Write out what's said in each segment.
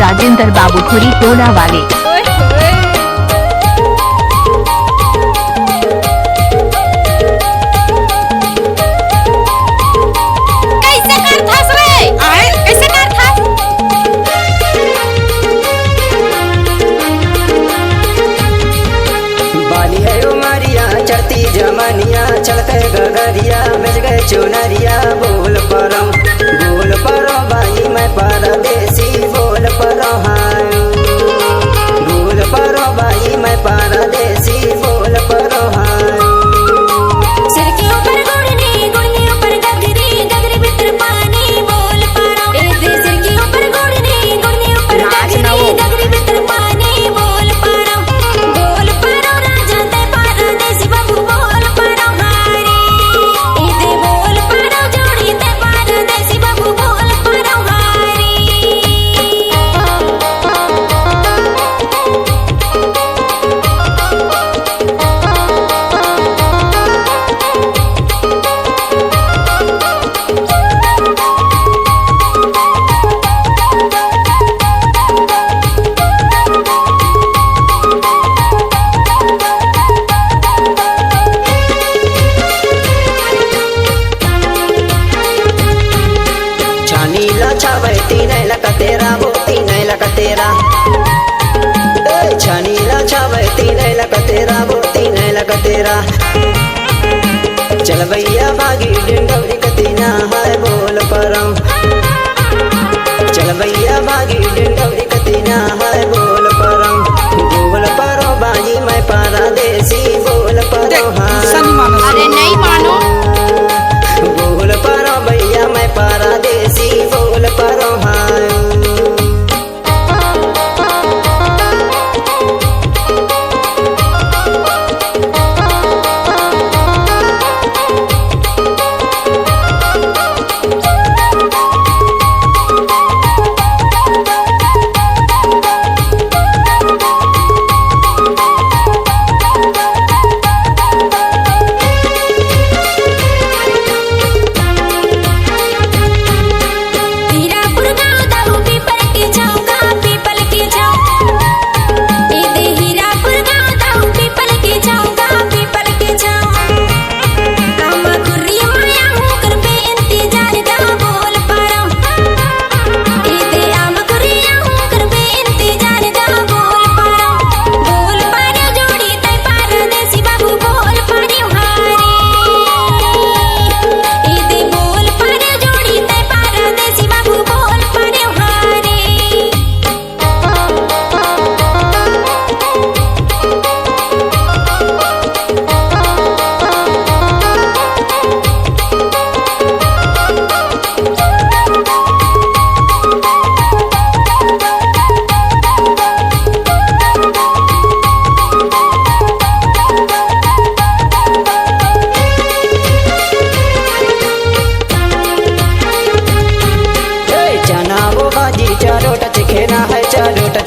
राजेंद्र बाबूपुरी टोला वाले। चढ़ती जमनिया चलते गगरिया बेच गए चुनरिया बोल परो बाई मैं परदेसी बोल परो हाँ बोल परो बाई मैं परदेसी बोल परो हाँ। सिर के ऊपर गुड़नी गुड़नी ऊपर गगरी गगरी भीतर पानी बोल परो सिर के ऊपर गुड़नी गुड़नी ऊपर गगरी गगरी भीतर पानी बोल परो राजा ते परदेसी बाबू बोल परो हारी इदे बोल परो जोड़ी ते परदेसी बाबू बोल परो हारी। छानीला छावती नहीं लगा तेरा बोती नहीं लगा तेरा छानीला छावती नहीं लगा तेरा बोती नहीं लगा तेरा। चल भैया भागी डिंडौरी कतीना है बोल परम चल भैया भागी डिंडौरी कतीना है बोल परो बाजी मैं परदेसी बोल परो हाँ। अरे नहीं मानो बोल परो भैया मैं परदेसी बोल परो हाँ।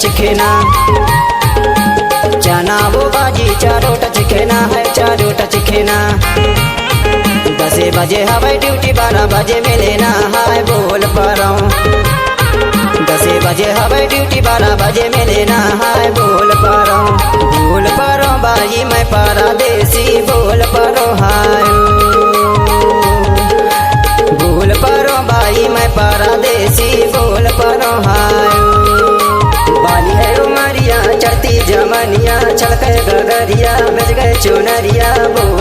चिखेना जाना वो बाजी चारों टच खेना है चारों टच खेना 10 बजे हवाई ड्यूटी 12 बजे मिलेना है बोल परो 10 बजे हवाई ड्यूटी 12 बजे मिलेना है बोल परो बाजी मैं परदेसी बोल परो हाय बोल परो बाई मैं परदेसी बोल परो हाय। बाली है उमरिया चढ़ती जमनिया चलते गगरिया बेच गए चुनरिया बोल